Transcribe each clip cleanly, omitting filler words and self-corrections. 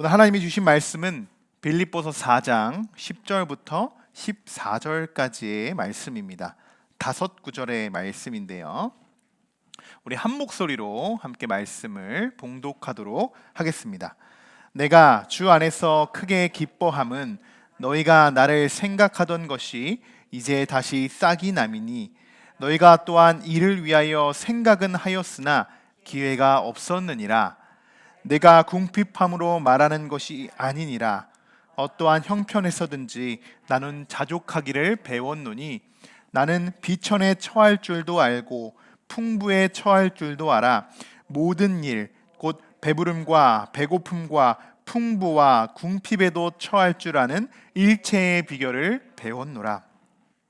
오늘 하나님이 주신 말씀은 빌립보서 4장 10절부터 14절까지의 말씀입니다. 5구절의 말씀인데요. 우리 한 목소리로 함께 말씀을 봉독하도록 하겠습니다. 내가 주 안에서 크게 기뻐함은 너희가 나를 생각하던 것이 이제 다시 싹이 남이니 너희가 또한 이를 위하여 생각은 하였으나 기회가 없었느니라. 내가 궁핍함으로 말하는 것이 아니니라. 어떠한 형편에서든지 나는 자족하기를 배웠노니 나는 비천에 처할 줄도 알고 풍부에 처할 줄도 알아. 모든 일 곧 배부름과 배고픔과 풍부와 궁핍에도 처할 줄 아는 일체의 비결을 배웠노라.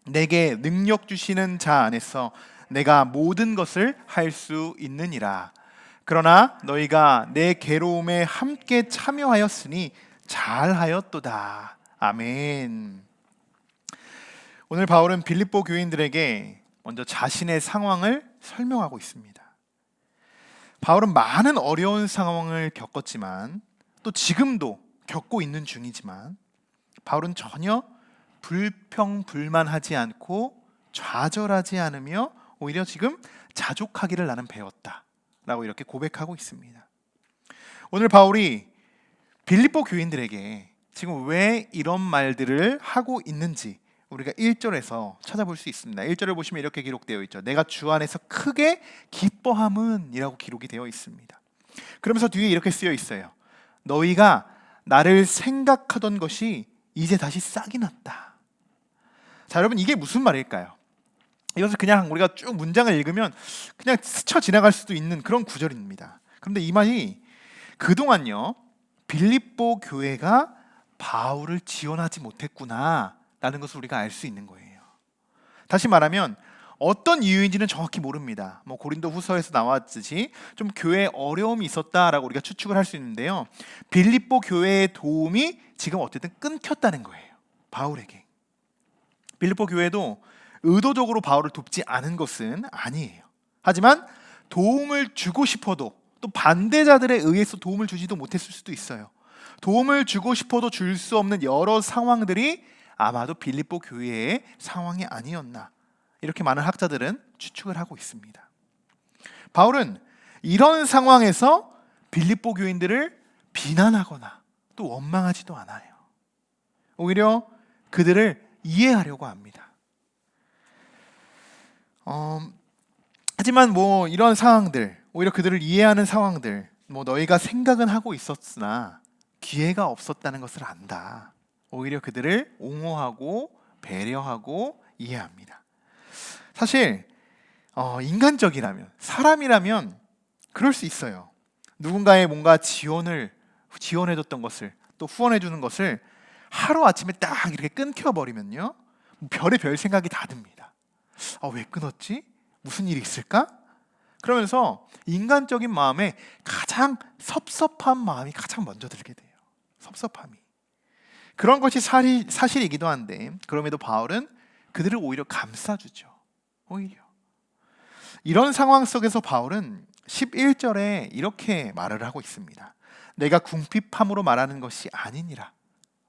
내게 능력 주시는 자 안에서 내가 모든 것을 할 수 있느니라. 그러나 너희가 내 괴로움에 함께 참여하였으니 잘하였도다. 아멘. 오늘 바울은 빌립보 교인들에게 먼저 자신의 상황을 설명하고 있습니다. 바울은 많은 어려운 상황을 겪었지만 또 지금도 겪고 있는 중이지만 바울은 전혀 불평불만하지 않고 좌절하지 않으며 오히려 지금 자족하기를 나는 배웠다 라고 이렇게 고백하고 있습니다. 오늘 바울이 빌립보 교인들에게 지금 왜 이런 말들을 하고 있는지 우리가 1절에서 찾아볼 수 있습니다. 1절을 보시면 이렇게 기록되어 있죠. 내가 주 안에서 크게 기뻐함은 이라고 기록이 되어 있습니다. 그러면서 뒤에 이렇게 쓰여 있어요. 너희가 나를 생각하던 것이 이제 다시 싹이 났다. 자, 여러분 이게 무슨 말일까요? 이것을 그냥 우리가 쭉 문장을 읽으면 그냥 스쳐 지나갈 수도 있는 그런 구절입니다. 그런데 이 말이 그동안요 빌립보 교회가 바울을 지원하지 못했구나 라는 것을 우리가 알 수 있는 거예요. 다시 말하면 어떤 이유인지는 정확히 모릅니다. 고린도 후서에서 나왔듯이 좀 교회에 어려움이 있었다라고 우리가 추측을 할 수 있는데요. 빌립보 교회의 도움이 지금 어쨌든 끊겼다는 거예요. 바울에게. 빌립보 교회도 의도적으로 바울을 돕지 않은 것은 아니에요. 하지만 도움을 주고 싶어도 또 반대자들에 의해서 도움을 주지도 못했을 수도 있어요. 도움을 주고 싶어도 줄 수 없는 여러 상황들이 아마도 빌립보 교회의 상황이 아니었나 이렇게 많은 학자들은 추측을 하고 있습니다. 바울은 이런 상황에서 빌립보 교인들을 비난하거나 또 원망하지도 않아요. 오히려 그들을 이해하려고 합니다. 하지만 이런 상황들, 오히려 그들을 이해하는 상황들, 너희가 생각은 하고 있었으나 기회가 없었다는 것을 안다. 오히려 그들을 옹호하고 배려하고 이해합니다. 사실 인간적이라면, 사람이라면 그럴 수 있어요. 누군가의 뭔가 지원해줬던 것을 또 후원해주는 것을 하루아침에 딱 이렇게 끊겨버리면요 별의별 생각이 다 듭니다. 왜 끊었지? 무슨 일이 있을까? 그러면서 인간적인 마음에 가장 섭섭한 마음이 가장 먼저 들게 돼요. 섭섭함이. 그런 것이 사실이기도 한데 그럼에도 바울은 그들을 오히려 감싸주죠. 오히려. 이런 상황 속에서 바울은 11절에 이렇게 말을 하고 있습니다. 내가 궁핍함으로 말하는 것이 아니니라.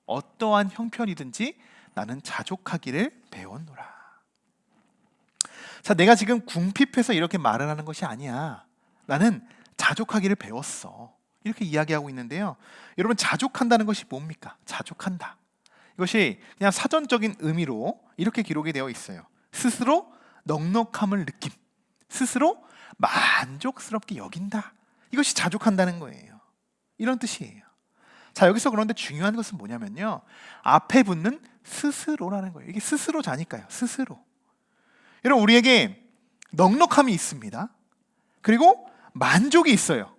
어떠한 형편이든지 나는 자족하기를 배웠노라. 자, 내가 지금 궁핍해서 이렇게 말을 하는 것이 아니야. 나는 자족하기를 배웠어. 이렇게 이야기하고 있는데요. 여러분 자족한다는 것이 뭡니까? 자족한다. 이것이 그냥 사전적인 의미로 이렇게 기록이 되어 있어요. 스스로 넉넉함을 느낌, 스스로 만족스럽게 여긴다. 이것이 자족한다는 거예요. 이런 뜻이에요. 자, 여기서 그런데 중요한 것은 뭐냐면요. 앞에 붙는 스스로라는 거예요. 이게 스스로자니까요. 스스로. 여러분 우리에게 넉넉함이 있습니다. 그리고 만족이 있어요.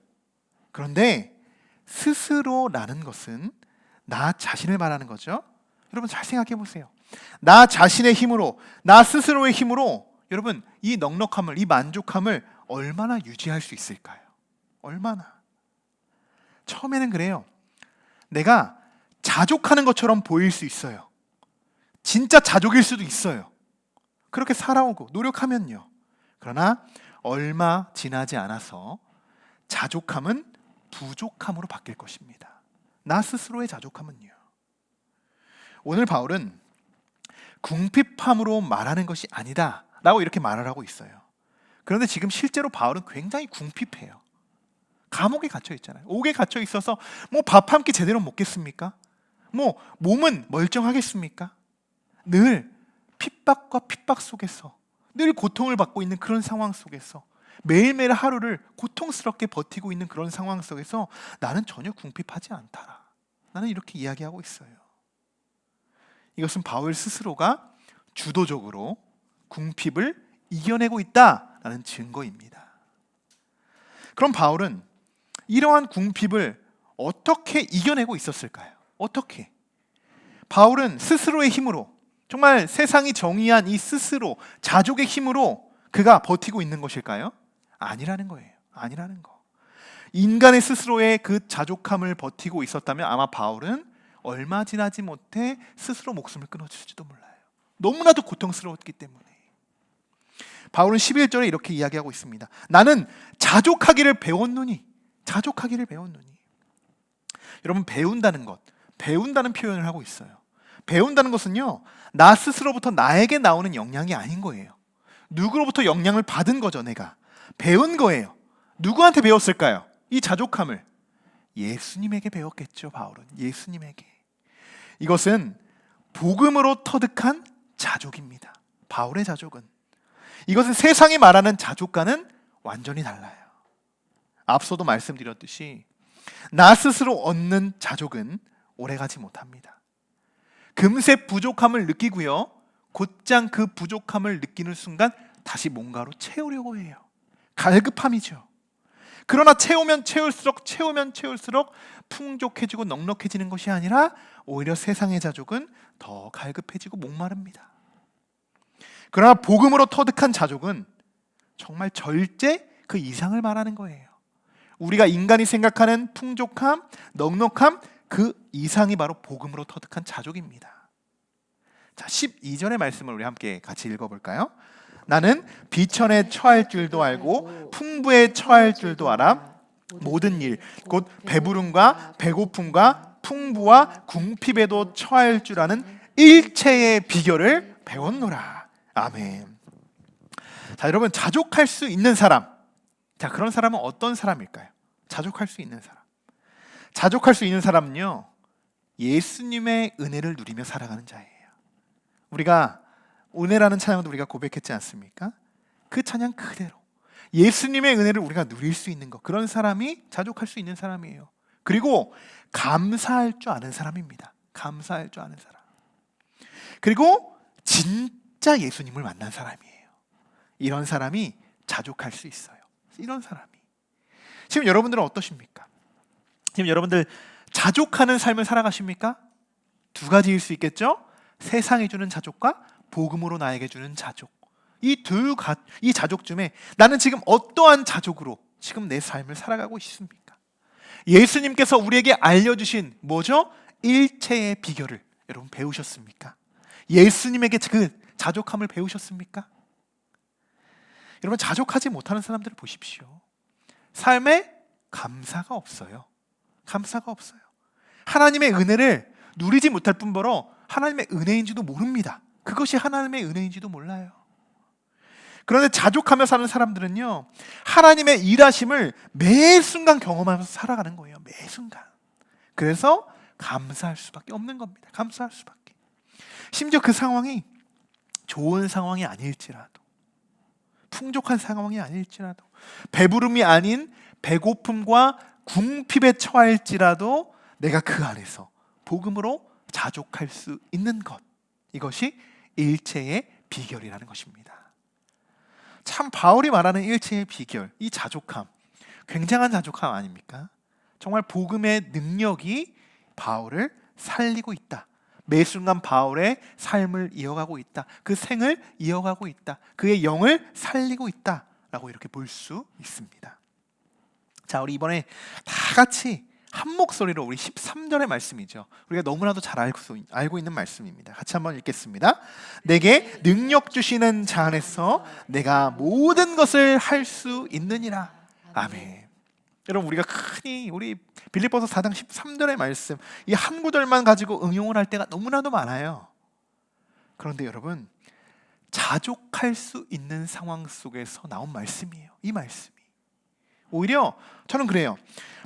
그런데 스스로라는 것은 나 자신을 말하는 거죠. 여러분 잘 생각해 보세요. 나 자신의 힘으로, 나 스스로의 힘으로 여러분 이 넉넉함을, 이 만족함을 얼마나 유지할 수 있을까요? 얼마나? 처음에는 그래요. 내가 자족하는 것처럼 보일 수 있어요. 진짜 자족일 수도 있어요. 그렇게 살아오고 노력하면요. 그러나 얼마 지나지 않아서 자족함은 부족함으로 바뀔 것입니다. 나 스스로의 자족함은요. 오늘 바울은 궁핍함으로 말하는 것이 아니다 라고 이렇게 말을 하고 있어요. 그런데 지금 실제로 바울은 굉장히 궁핍해요. 감옥에 갇혀 있잖아요. 옥에 갇혀 있어서 뭐 밥 한 끼 제대로 먹겠습니까? 뭐 몸은 멀쩡하겠습니까? 늘 핍박과 핍박 속에서 늘 고통을 받고 있는 그런 상황 속에서 매일매일 하루를 고통스럽게 버티고 있는 그런 상황 속에서 나는 전혀 궁핍하지 않다. 나는 이렇게 이야기하고 있어요. 이것은 바울 스스로가 주도적으로 궁핍을 이겨내고 있다라는 증거입니다. 그럼 바울은 이러한 궁핍을 어떻게 이겨내고 있었을까요? 어떻게? 바울은 스스로의 힘으로, 정말 세상이 정의한 이 스스로, 자족의 힘으로 그가 버티고 있는 것일까요? 아니라는 거예요. 아니라는 거. 인간의 스스로의 그 자족함을 버티고 있었다면 아마 바울은 얼마 지나지 못해 스스로 목숨을 끊어줄지도 몰라요. 너무나도 고통스러웠기 때문에. 바울은 11절에 이렇게 이야기하고 있습니다. 나는 자족하기를 배웠노니. 자족하기를 배웠노니. 여러분, 배운다는 것, 배운다는 표현을 하고 있어요. 배운다는 것은요, 나 스스로부터 나에게 나오는 영향이 아닌 거예요. 누구로부터 영향을 받은 거죠. 내가 배운 거예요. 누구한테 배웠을까요? 이 자족함을 예수님에게 배웠겠죠. 바울은 예수님에게. 이것은 복음으로 터득한 자족입니다. 바울의 자족은, 이것은 세상이 말하는 자족과는 완전히 달라요. 앞서도 말씀드렸듯이 나 스스로 얻는 자족은 오래가지 못합니다. 금세 부족함을 느끼고요, 곧장 그 부족함을 느끼는 순간 다시 뭔가로 채우려고 해요. 갈급함이죠. 그러나 채우면 채울수록 풍족해지고 넉넉해지는 것이 아니라 오히려 세상의 자족은 더 갈급해지고 목마릅니다. 그러나 복음으로 터득한 자족은 정말 절제 그 이상을 말하는 거예요. 우리가 인간이 생각하는 풍족함, 넉넉함 그 이상이 바로 복음으로 터득한 자족입니다. 자, 12절의 말씀을 우리 함께 같이 읽어볼까요? 나는 비천에 처할 줄도 알고 풍부에 처할 줄도 알아. 모든 일, 곧 배부름과 배고픔과 풍부와 궁핍에도 처할 줄 아는 일체의 비결을 배웠노라. 아멘. 자, 여러분, 자족할 수 있는 사람, 자, 그런 사람은 어떤 사람일까요? 자족할 수 있는 사람. 자족할 수 있는 사람은요, 예수님의 은혜를 누리며 살아가는 자예요. 우리가 은혜라는 찬양도 우리가 고백했지 않습니까? 그 찬양 그대로 예수님의 은혜를 우리가 누릴 수 있는 것, 그런 사람이 자족할 수 있는 사람이에요. 그리고 감사할 줄 아는 사람입니다. 감사할 줄 아는 사람. 그리고 진짜 예수님을 만난 사람이에요. 이런 사람이 자족할 수 있어요. 이런 사람이. 지금 여러분들은 어떠십니까? 지금 여러분들 자족하는 삶을 살아가십니까? 두 가지일 수 있겠죠? 세상이 주는 자족과 복음으로 나에게 주는 자족. 이 자족 중에 나는 지금 어떠한 자족으로 지금 내 삶을 살아가고 있습니까? 예수님께서 우리에게 알려주신 뭐죠? 일체의 비결을 여러분 배우셨습니까? 예수님에게 그 자족함을 배우셨습니까? 여러분, 자족하지 못하는 사람들을 보십시오. 삶에 감사가 없어요. 감사가 없어요. 하나님의 은혜를 누리지 못할 뿐더러 하나님의 은혜인지도 모릅니다. 그것이 하나님의 은혜인지도 몰라요. 그런데 자족하며 사는 사람들은요, 하나님의 일하심을 매 순간 경험하면서 살아가는 거예요. 매 순간. 그래서 감사할 수밖에 없는 겁니다. 감사할 수밖에. 심지어 그 상황이 좋은 상황이 아닐지라도, 풍족한 상황이 아닐지라도, 배부름이 아닌 배고픔과 궁핍에 처할지라도 내가 그 안에서 복음으로 자족할 수 있는 것, 이것이 일체의 비결이라는 것입니다. 참 바울이 말하는 일체의 비결, 이 자족함, 굉장한 자족함 아닙니까? 정말 복음의 능력이 바울을 살리고 있다. 매 순간 바울의 삶을 이어가고 있다. 그 생을 이어가고 있다. 그의 영을 살리고 있다라고 이렇게 볼 수 있습니다. 자, 우리 이번에 다 같이 한 목소리로 우리 13절의 말씀이죠. 우리가 너무나도 잘 알고 있는 말씀입니다. 같이 한번 읽겠습니다. 내게 능력 주시는 자 안에서 내가 모든 것을 할 수 있느니라. 아멘. 여러분 우리가 흔히 우리 빌립보서 4장 13절의 말씀 이 한 구절만 가지고 응용을 할 때가 너무나도 많아요. 그런데 여러분 자족할 수 있는 상황 속에서 나온 말씀이에요. 이 말씀이 오히려 저는 그래요.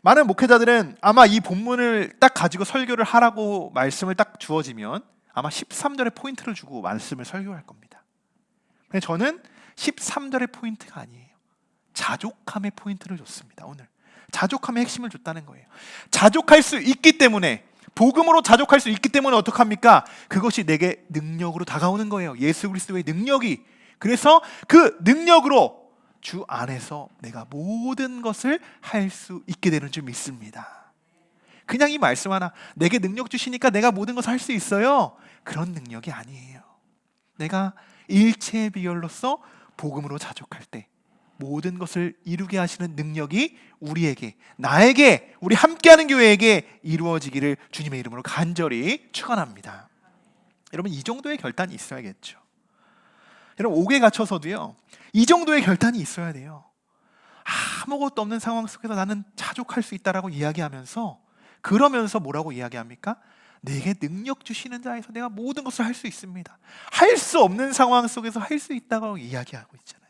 많은 목회자들은 아마 이 본문을 딱 가지고 설교를 하라고 말씀을 딱 주어지면 아마 13절의 포인트를 주고 말씀을 설교할 겁니다. 근데 저는 13절의 포인트가 아니에요. 자족함의 포인트를 줬습니다. 오늘 자족함의 핵심을 줬다는 거예요. 자족할 수 있기 때문에, 복음으로 자족할 수 있기 때문에 어떡합니까? 그것이 내게 능력으로 다가오는 거예요. 예수 그리스도의 능력이. 그래서 그 능력으로 주 안에서 내가 모든 것을 할 수 있게 되는 줄 믿습니다. 그냥 이 말씀 하나, 내게 능력 주시니까 내가 모든 것을 할 수 있어요, 그런 능력이 아니에요. 내가 일체의 비결로서 복음으로 자족할 때 모든 것을 이루게 하시는 능력이 우리에게, 나에게, 우리 함께하는 교회에게 이루어지기를 주님의 이름으로 간절히 축원합니다. 여러분 이 정도의 결단이 있어야겠죠. 여러분 옥에 갇혀서도요 이 정도의 결단이 있어야 돼요. 아무것도 없는 상황 속에서 나는 자족할 수 있다라고 이야기하면서, 그러면서 뭐라고 이야기합니까? 내게 능력 주시는 자에서 내가 모든 것을 할 수 있습니다. 할 수 없는 상황 속에서 할 수 있다고 이야기하고 있잖아요.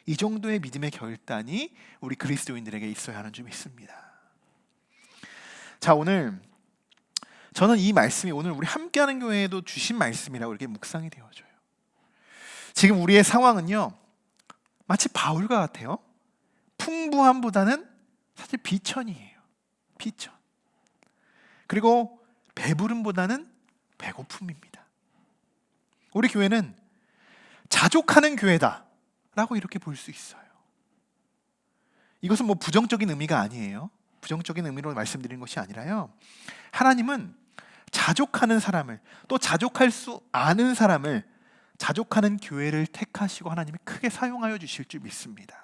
이 정도의 믿음의 결단이 우리 그리스도인들에게 있어야 하는 줄 믿습니다. 자, 오늘 저는 이 말씀이 오늘 우리 함께하는 교회에도 주신 말씀이라고 이렇게 묵상이 되어져요. 지금 우리의 상황은요 마치 바울과 같아요. 풍부함보다는 사실 비천이에요. 비천. 그리고 배부름보다는 배고픔입니다. 우리 교회는 자족하는 교회다 라고 이렇게 볼 수 있어요. 이것은 뭐 부정적인 의미가 아니에요. 부정적인 의미로 말씀드리는 것이 아니라요, 하나님은 자족하는 사람을, 또 자족할 수 아는 사람을, 자족하는 교회를 택하시고 하나님이 크게 사용하여 주실 줄 믿습니다.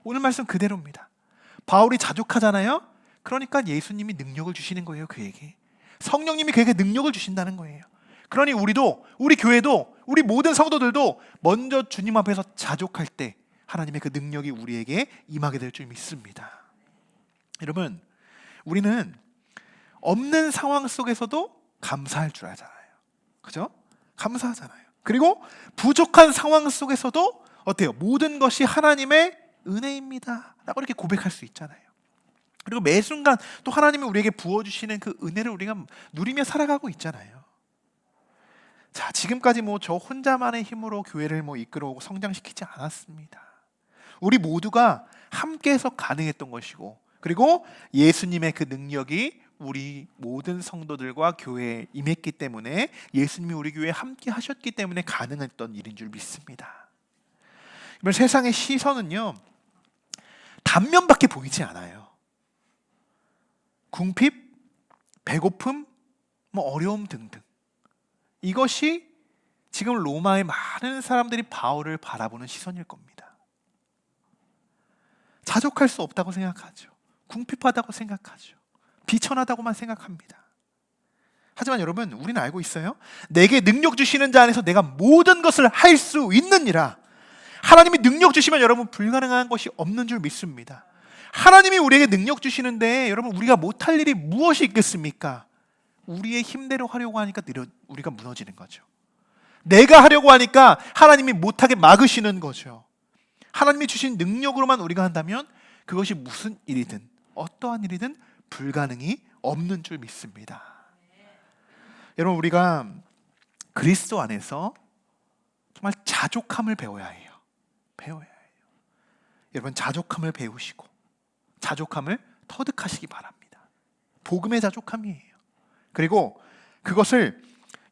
오늘 말씀 그대로입니다. 바울이 자족하잖아요. 그러니까 예수님이 능력을 주시는 거예요. 그에게 성령님이 그에게 능력을 주신다는 거예요. 그러니 우리도, 우리 교회도, 우리 모든 성도들도 먼저 주님 앞에서 자족할 때 하나님의 그 능력이 우리에게 임하게 될 줄 믿습니다. 여러분 우리는 없는 상황 속에서도 감사할 줄 알잖아요. 그죠? 감사하잖아요. 그리고 부족한 상황 속에서도 어때요? 모든 것이 하나님의 은혜입니다 라고 이렇게 고백할 수 있잖아요. 그리고 매 순간 또 하나님이 우리에게 부어주시는 그 은혜를 우리가 누리며 살아가고 있잖아요. 자, 지금까지 뭐 저 혼자만의 힘으로 교회를 뭐 이끌어오고 성장시키지 않았습니다. 우리 모두가 함께해서 가능했던 것이고, 그리고 예수님의 그 능력이 우리 모든 성도들과 교회에 임했기 때문에, 예수님이 우리 교회에 함께 하셨기 때문에 가능했던 일인 줄 믿습니다. 이번 세상의 시선은요 단면밖에 보이지 않아요. 궁핍, 배고픔, 뭐 어려움 등등. 이것이 지금 로마의 많은 사람들이 바울을 바라보는 시선일 겁니다. 자족할 수 없다고 생각하죠. 궁핍하다고 생각하죠. 비천하다고만 생각합니다. 하지만 여러분 우리는 알고 있어요. 내게 능력 주시는 자 안에서 내가 모든 것을 할 수 있느니라. 하나님이 능력 주시면 여러분 불가능한 것이 없는 줄 믿습니다. 하나님이 우리에게 능력 주시는데 여러분 우리가 못할 일이 무엇이 있겠습니까? 우리의 힘대로 하려고 하니까 우리가 무너지는 거죠. 내가 하려고 하니까 하나님이 못하게 막으시는 거죠. 하나님이 주신 능력으로만 우리가 한다면 그것이 무슨 일이든 어떠한 일이든 불가능이 없는 줄 믿습니다. 여러분 우리가 그리스도 안에서 정말 자족함을 배워야 해요. 배워야 해요. 여러분 자족함을 배우시고 자족함을 터득하시기 바랍니다. 복음의 자족함이에요. 그리고 그것을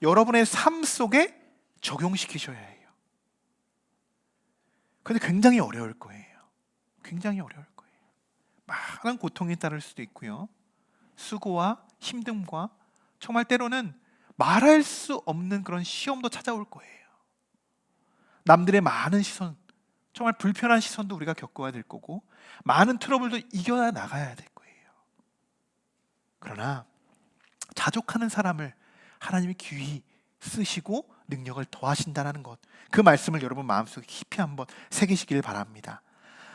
여러분의 삶 속에 적용시키셔야 해요. 그런데 굉장히 어려울 거예요. 굉장히 어려울 거예요. 많은 고통이 따를 수도 있고요. 수고와 힘듦과 정말 때로는 말할 수 없는 그런 시험도 찾아올 거예요. 남들의 많은 시선, 정말 불편한 시선도 우리가 겪어야 될 거고, 많은 트러블도 이겨 나가야 될 거예요. 그러나 자족하는 사람을 하나님이 귀히 쓰시고 능력을 더하신다는 것, 그 말씀을 여러분 마음속에 깊이 한번 새기시길 바랍니다.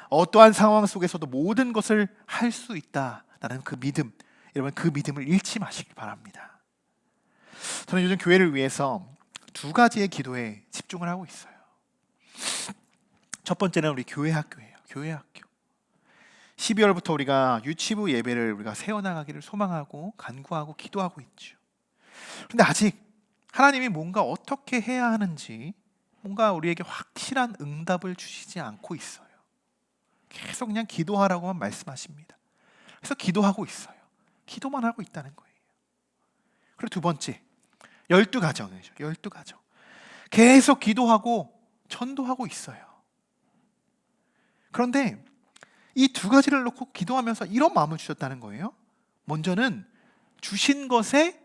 어떠한 상황 속에서도 모든 것을 할 수 있다라는 그 믿음, 여러분 그 믿음을 잃지 마시기 바랍니다. 저는 요즘 교회를 위해서 두 가지의 기도에 집중을 하고 있어요. 첫 번째는 우리 교회 학교예요. 교회 학교. 12월부터 우리가 유치부 예배를 우리가 세워나가기를 소망하고 간구하고 기도하고 있죠. 그런데 아직 하나님이 뭔가 어떻게 해야 하는지 뭔가 우리에게 확실한 응답을 주시지 않고 있어요. 계속 그냥 기도하라고만 말씀하십니다. 그래서 기도하고 있어요. 기도만 하고 있다는 거예요. 그리고 두 번째, 12가정이죠. 12가정. 계속 기도하고 전도하고 있어요. 그런데 이 두 가지를 놓고 기도하면서 이런 마음을 주셨다는 거예요. 먼저는 주신 것에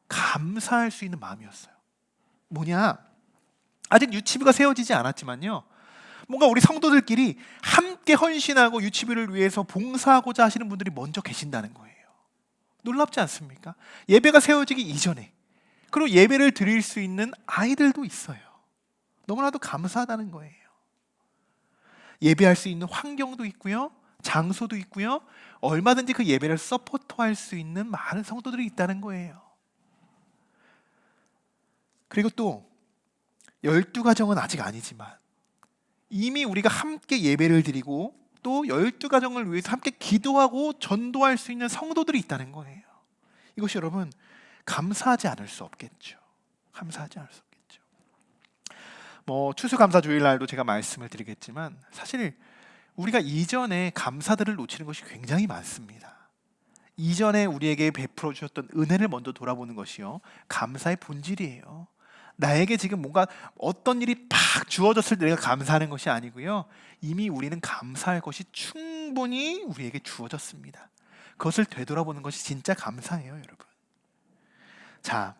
감사할 수 있는 마음이었어요. 뭐냐? 아직 유치부가 세워지지 않았지만요, 뭔가 우리 성도들끼리 함께 헌신하고 유치부를 위해서 봉사하고자 하시는 분들이 먼저 계신다는 거예요. 놀랍지 않습니까? 예배가 세워지기 이전에, 그리고 예배를 드릴 수 있는 아이들도 있어요. 너무나도 감사하다는 거예요. 예배할 수 있는 환경도 있고요, 장소도 있고요, 얼마든지 그 예배를 서포트할 수 있는 많은 성도들이 있다는 거예요. 그리고 또 12가정은 아직 아니지만 이미 우리가 함께 예배를 드리고 또 12가정을 위해서 함께 기도하고 전도할 수 있는 성도들이 있다는 거예요. 이것이 여러분 감사하지 않을 수 없겠죠. 감사하지 않을 수 없겠죠. 추수감사 주일날도 제가 말씀을 드리겠지만 사실 우리가 이전에 감사들을 놓치는 것이 굉장히 많습니다. 이전에 우리에게 베풀어 주셨던 은혜를 먼저 돌아보는 것이요, 감사의 본질이에요. 나에게 지금 뭔가 어떤 일이 팍 주어졌을 때 내가 감사하는 것이 아니고요, 이미 우리는 감사할 것이 충분히 우리에게 주어졌습니다. 그것을 되돌아보는 것이 진짜 감사해요, 여러분. 자,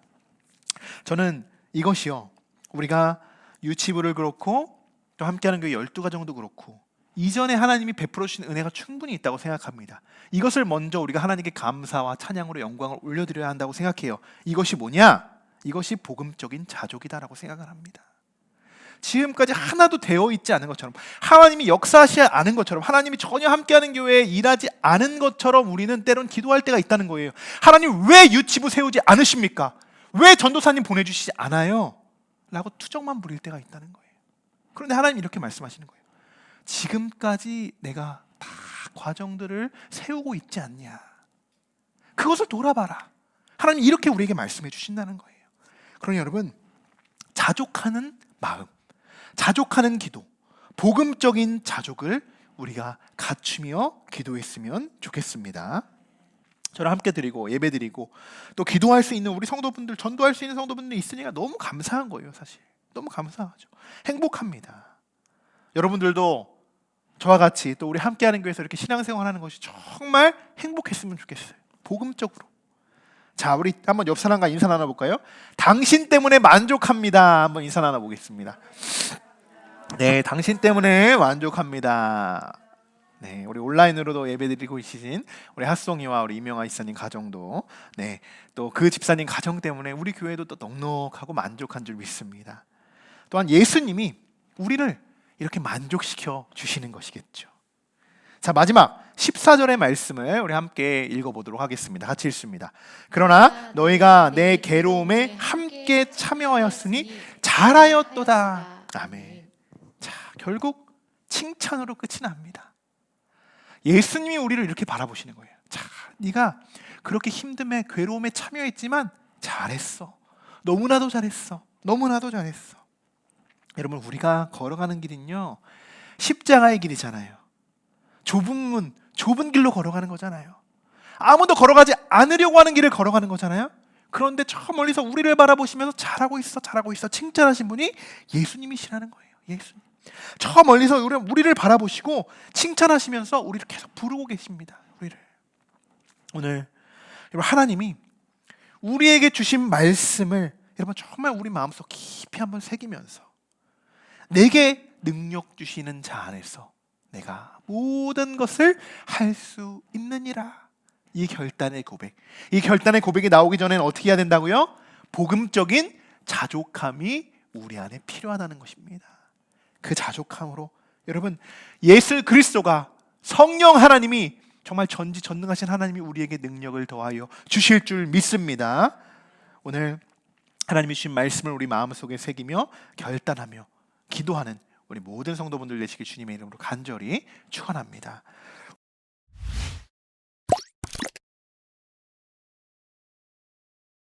저는 이것이요, 우리가 유치부를 그렇고 또 함께하는 교회 12가정도 그렇고 이전에 하나님이 베풀어 주신 은혜가 충분히 있다고 생각합니다. 이것을 먼저 우리가 하나님께 감사와 찬양으로 영광을 올려드려야 한다고 생각해요. 이것이 뭐냐? 이것이 복음적인 자족이다라고 생각을 합니다. 지금까지 하나도 되어 있지 않은 것처럼, 하나님이 역사하시지 않은 것처럼, 하나님이 전혀 함께하는 교회에 일하지 않은 것처럼 우리는 때론 기도할 때가 있다는 거예요. 하나님 왜 유치부 세우지 않으십니까? 왜 전도사님 보내주시지 않아요? 라고 투정만 부릴 때가 있다는 거예요. 그런데 하나님이 이렇게 말씀하시는 거예요. 지금까지 내가 다 과정들을 세우고 있지 않냐? 그것을 돌아봐라. 하나님 이렇게 우리에게 말씀해 주신다는 거예요. 그러니 여러분, 자족하는 마음, 자족하는 기도, 복음적인 자족을 우리가 갖추며 기도했으면 좋겠습니다. 저를 함께 드리고 예배 드리고 또 기도할 수 있는 우리 성도분들, 전도할 수 있는 성도분들이 있으니까 너무 감사한 거예요. 사실 너무 감사하죠. 행복합니다. 여러분들도 저와 같이 또 우리 함께하는 교회에서 이렇게 신앙생활하는 것이 정말 행복했으면 좋겠어요. 복음적으로. 자, 우리 한번 옆 사람과 인사 나눠볼까요? 당신 때문에 만족합니다. 한번 인사 나눠보겠습니다. 네, 당신 때문에 만족합니다. 네, 우리 온라인으로도 예배드리고 계신 우리 핫송이와 우리 이명아 이사님 가정도, 네, 또 그 집사님 가정 때문에 우리 교회도 또 넉넉하고 만족한 줄 믿습니다. 또한 예수님이 우리를 이렇게 만족시켜 주시는 것이겠죠. 자, 마지막 14절의 말씀을 우리 함께 읽어보도록 하겠습니다. 같이 읽습니다. 그러나 너희가 내 괴로움에 함께 참여하였으니 잘하였도다. 아멘. 자, 결국 칭찬으로 끝이 납니다. 예수님이 우리를 이렇게 바라보시는 거예요. 자, 네가 그렇게 힘듦에 괴로움에 참여했지만 잘했어. 너무나도 잘했어. 너무나도 잘했어. 여러분, 우리가 걸어가는 길은요, 십자가의 길이잖아요. 좁은 문, 좁은 길로 걸어가는 거잖아요. 아무도 걸어가지 않으려고 하는 길을 걸어가는 거잖아요. 그런데 저 멀리서 우리를 바라보시면서 잘하고 있어, 잘하고 있어 칭찬하신 분이 예수님이시라는 거예요. 예수님. 저 멀리서 우리를 바라보시고 칭찬하시면서 우리를 계속 부르고 계십니다. 우리를. 오늘 여러분, 하나님이 우리에게 주신 말씀을 여러분 정말 우리 마음속 깊이 한번 새기면서 내게 능력 주시는 자 안에서 내가 모든 것을 할 수 있느니라. 이 결단의 고백. 이 결단의 고백이 나오기 전에는 어떻게 해야 된다고요? 복음적인 자족함이 우리 안에 필요하다는 것입니다. 그 자족함으로 여러분, 예수 그리스도가 성령 하나님이 정말 전지전능하신 하나님이 우리에게 능력을 더하여 주실 줄 믿습니다. 오늘 하나님이 주신 말씀을 우리 마음속에 새기며 결단하며 기도하는 우리 모든 성도분들 되시길 주님의 이름으로 간절히 축원합니다.